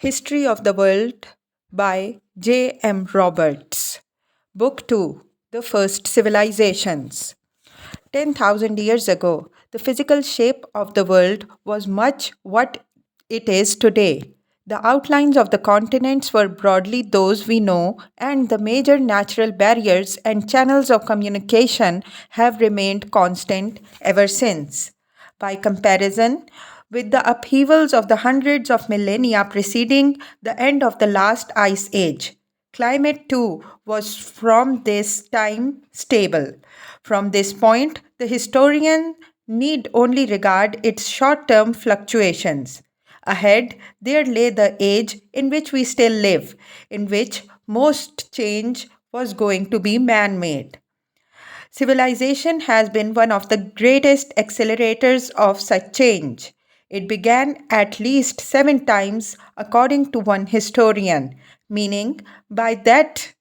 History of the World by J. M. Roberts. Book 2. The First Civilizations. 10,000 years ago, the physical shape of the world was much what it is today. The outlines of the continents were broadly those we know, and the major natural barriers and channels of communication have remained constant ever since. By comparison, with the upheavals of the hundreds of millennia preceding the end of the last ice age, climate too was from this time stable. From this point, the historian need only regard its short term fluctuations. Ahead, there lay the age in which we still live, in which most change was going to be man made. Civilization has been one of the greatest accelerators of such change. It began at least 7 times, according to one historian, meaning by that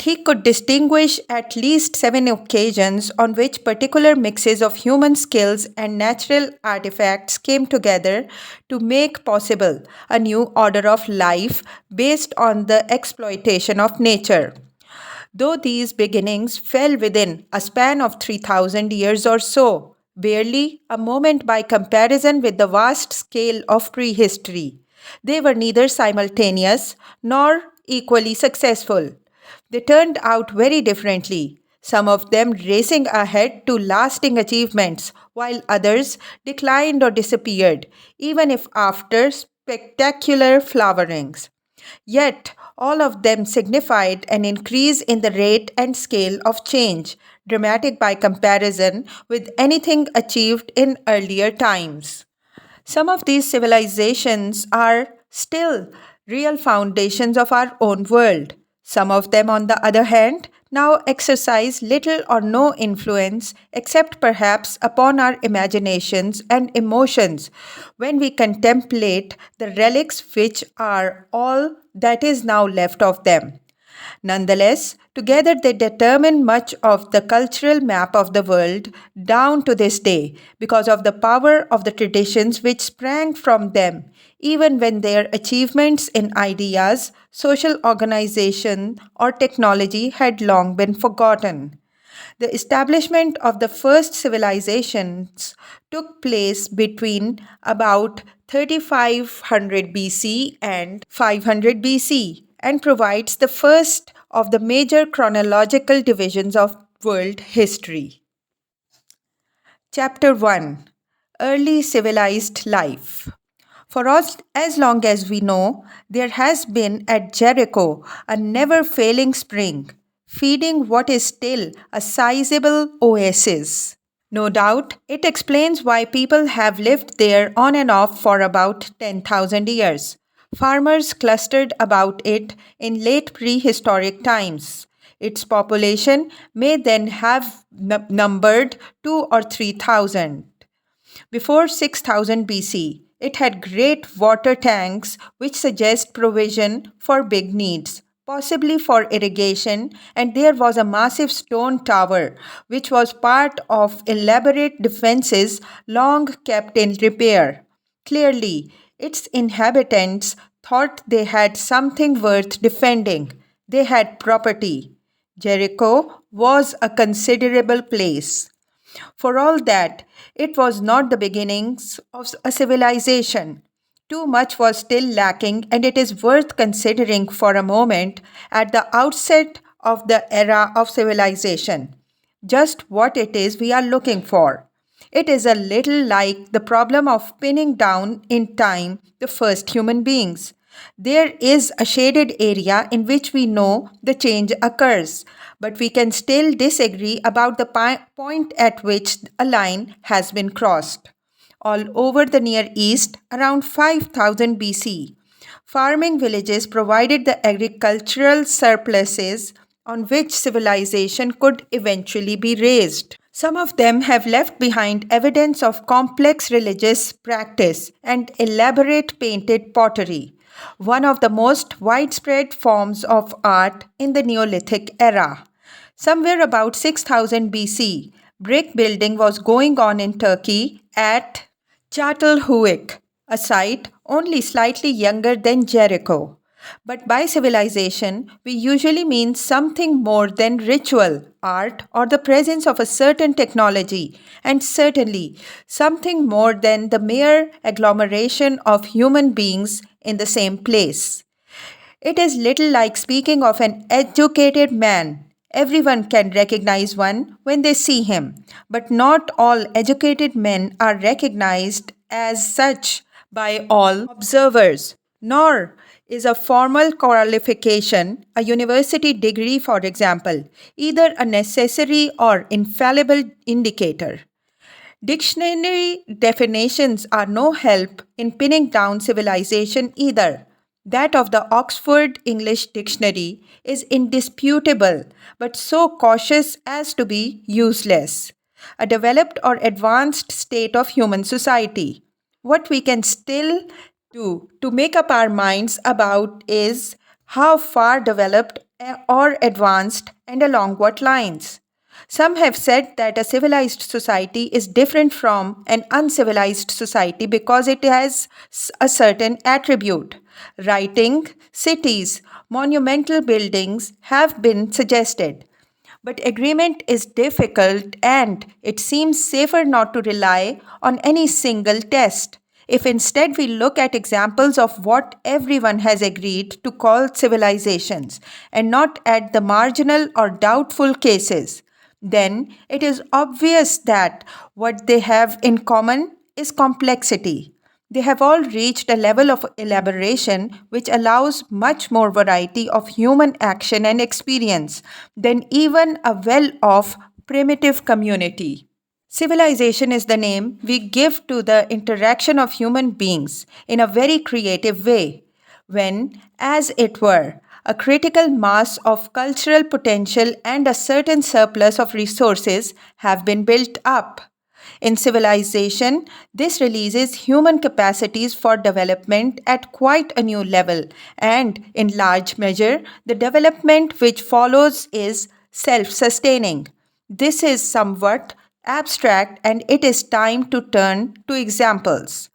he could distinguish at least 7 occasions on which particular mixes of human skills and natural artifacts came together to make possible a new order of life based on the exploitation of nature. Though these beginnings fell within a span of 3,000 years or so, barely a moment by comparison with the vast scale of prehistory, they were neither simultaneous nor equally successful. They turned out very differently, some of them racing ahead to lasting achievements, while others declined or disappeared, even if after spectacular flowerings. Yet, all of them signified an increase in the rate and scale of change, dramatic by comparison with anything achieved in earlier times. Some of these civilizations are still real foundations of our own world. Some of them, on the other hand, now exercise little or no influence except perhaps upon our imaginations and emotions when we contemplate the relics which are all that is now left of them. Nonetheless, together they determine much of the cultural map of the world down to this day because of the power of the traditions which sprang from them, even when their achievements in ideas, social organization, or technology had long been forgotten. The establishment of the first civilizations took place between about 3500 BC and 500 BC and provides the first of the major chronological divisions of world history. Chapter 1. Early Civilized Life. For as long as we know, there has been at Jericho a never failing spring, feeding what is still a sizable oasis. No doubt, it explains why people have lived there on and off for about 10,000 years. Farmers clustered about it in late prehistoric times. Its population may then have numbered 2 or 3,000. Before 6000 BC, it had great water tanks which suggest provision for big needs, possibly for irrigation, and there was a massive stone tower which was part of elaborate defenses long kept in repair. Clearly, its inhabitants thought they had something worth defending. They had property. Jericho was a considerable place. For all that, it was not the beginnings of a civilization. Too much was still lacking, and it is worth considering for a moment at the outset of the era of civilization just what it is we are looking for. It is a little like the problem of pinning down in time the first human beings. There is a shaded area in which we know the change occurs, but we can still disagree about the point at which a line has been crossed. All over the Near East, around 5000 BC, farming villages provided the agricultural surpluses on which civilization could eventually be raised. Some of them have left behind evidence of complex religious practice and elaborate painted pottery, one of the most widespread forms of art in the Neolithic era. Somewhere about 6000 BC, brick building was going on in Turkey at Çatalhöyük. a site only slightly younger than Jericho. But by civilization, we usually mean something more than ritual, art, or the presence of a certain technology, and certainly something more than the mere agglomeration of human beings in the same place. It is little like speaking of an educated man. Everyone can recognize one when they see him, but not all educated men are recognized as such by all observers, nor is a formal qualification, a university degree, for example, either a necessary or infallible indicator. Dictionary definitions are no help in pinning down civilization either. That of the Oxford English Dictionary is indisputable, but so cautious as to be useless. A developed or advanced state of human society. What we can still do to make up our minds about is how far developed or advanced and along what lines. Some have said that a civilized society is different from an uncivilized society because it has a certain attribute. Writing, cities, monumental buildings have been suggested. But agreement is difficult and it seems safer not to rely on any single test. If instead we look at examples of what everyone has agreed to call civilizations and not at the marginal or doubtful cases, then it is obvious that what they have in common is complexity. They have all reached a level of elaboration which allows much more variety of human action and experience than even a well off primitive community. Civilization is the name we give to the interaction of human beings in a very creative way, when, as it were, a critical mass of cultural potential and a certain surplus of resources have been built up. In civilization, this releases human capacities for development at quite a new level, and in large measure, the development which follows is self sustaining. This is somewhat abstract, and it is time to turn to examples.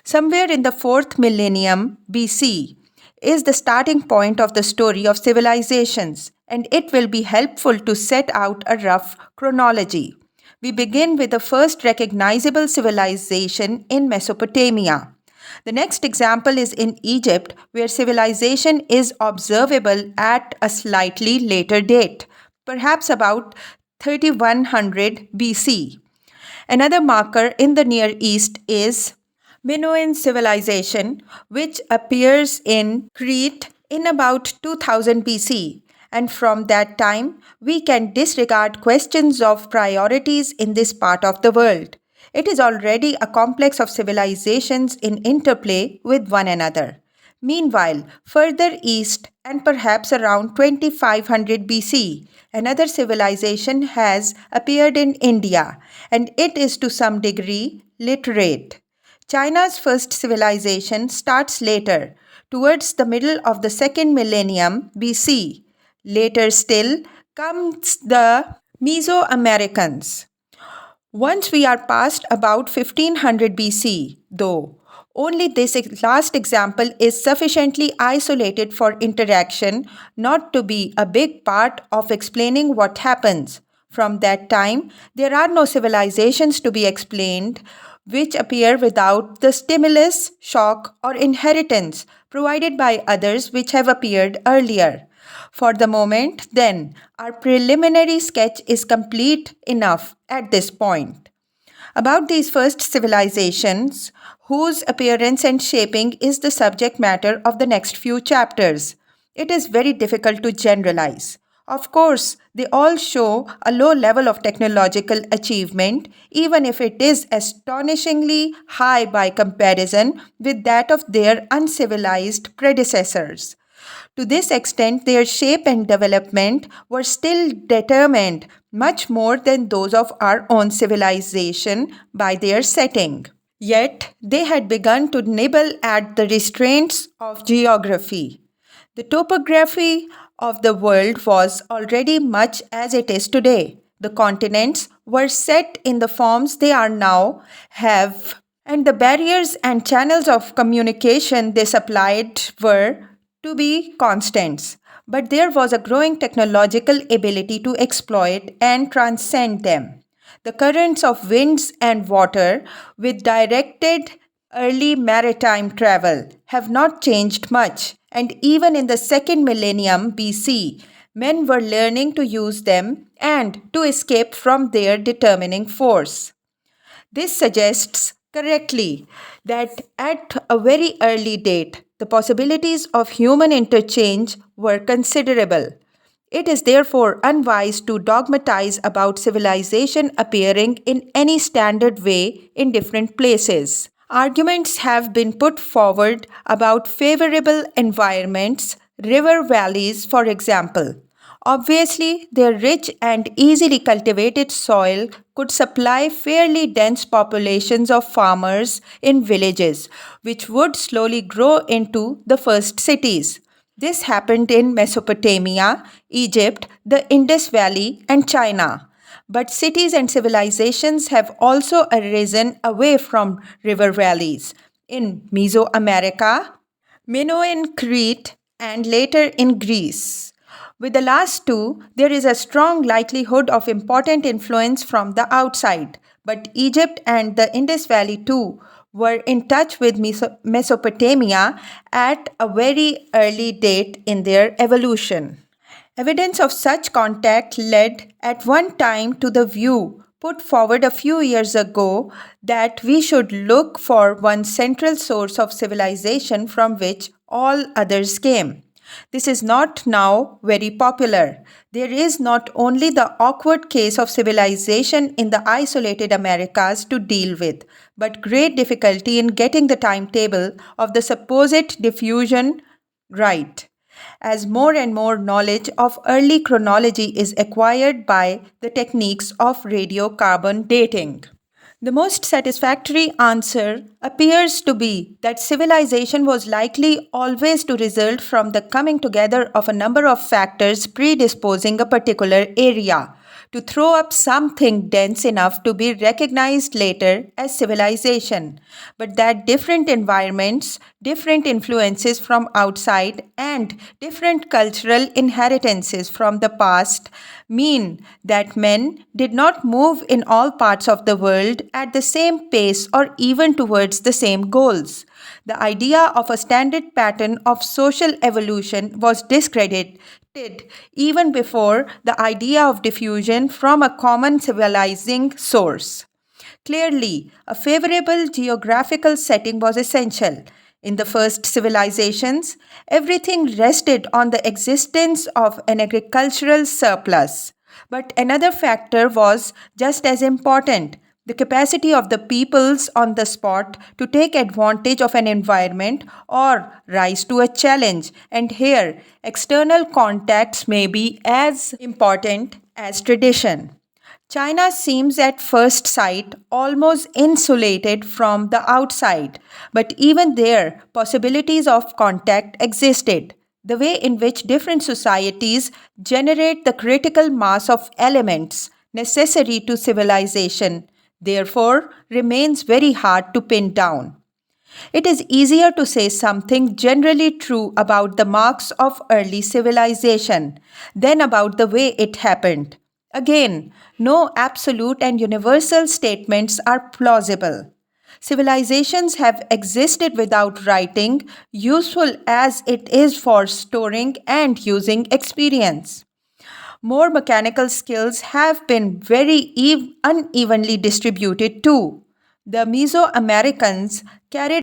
Somewhere in the 4th millennium BC is the starting point of the story of civilizations, and it will be helpful to set out a rough chronology. We begin with the first recognizable civilization in Mesopotamia. The next example is in Egypt, where civilization is observable at a slightly later date, perhaps about 3100 BC. Another marker in the Near East is Minoan civilization, which appears in Crete in about 2000 BC. And from that time, we can disregard questions of priorities in this part of the world. It is already a complex of civilizations in interplay with one another. Meanwhile, further east and perhaps around 2500 BC, another civilization has appeared in India, and it is to some degree literate. China's first civilization starts later, towards the middle of the second millennium BC. Later still comes the Mesoamericans. Once we are past about 1500 BC, though, only this last example is sufficiently isolated for interaction not to be a big part of explaining what happens. From that time, there are no civilizations to be explained which appear without the stimulus, shock, or inheritance provided by others which have appeared earlier. For the moment, then, our preliminary sketch is complete enough at this point. About these first civilizations, whose appearance and shaping is the subject matter of the next few chapters, it is very difficult to generalize. Of course, they all show a low level of technological achievement, even if it is astonishingly high by comparison with that of their uncivilized predecessors. To this extent, their shape and development were still determined much more than those of our own civilization by their setting. Yet, they had begun to nibble at the restraints of geography. The topography of the world was already much as it is today. The continents were set in the forms they are now have And the barriers and channels of communication they supplied were to be constants. But there was a growing technological ability to exploit and transcend them. The currents of winds and water, with directed early maritime travel, have not changed much, and even in the second millennium BC, men were learning to use them and to escape from their determining force. This suggests correctly that at a very early date, the possibilities of human interchange were considerable. It is therefore unwise to dogmatize about civilization appearing in any standard way in different places. Arguments have been put forward about favorable environments, river valleys, for example. Obviously, their rich and easily cultivated soil could supply fairly dense populations of farmers in villages, which would slowly grow into the first cities. This happened in Mesopotamia, Egypt, the Indus Valley, and China. But cities and civilizations have also arisen away from river valleys. In Mesoamerica, Minoan Crete, and later in Greece. With the last two, there is a strong likelihood of important influence from the outside, but Egypt and the Indus Valley too were in touch with Mesopotamia at a very early date in their evolution. Evidence of such contact led at one time to the view put forward a few years ago that we should look for one central source of civilization from which all others came. This is not now very popular. There is not only the awkward case of civilization in the isolated Americas to deal with, but great difficulty in getting the timetable of the supposed diffusion right, as more and more knowledge of early chronology is acquired by the techniques of radiocarbon dating. The most satisfactory answer appears to be that civilization was likely always to result from the coming together of a number of factors predisposing a particular area to throw up something dense enough to be recognized later as civilization, but that different environments, different influences from outside, and different cultural inheritances from the past mean that men did not move in all parts of the world at the same pace or even towards the same goals. The idea of a standard pattern of social evolution was discredited even before the idea of diffusion from a common civilizing source. Clearly, a favorable geographical setting was essential. In the first civilizations, everything rested on the existence of an agricultural surplus. But another factor was just as important: the capacity of the peoples on the spot to take advantage of an environment or rise to a challenge. And here, external contacts may be as important as tradition. China seems at first sight almost insulated from the outside, but even there, possibilities of contact existed. The way in which different societies generate the critical mass of elements necessary to civilization, therefore, remains very hard to pin down. It is easier to say something generally true about the marks of early civilization than about the way it happened. Again, no absolute and universal statements are plausible. Civilizations have existed without writing, useful as it is for storing and using experience. More mechanical skills have been very unevenly distributed too. The Mesoamericans carried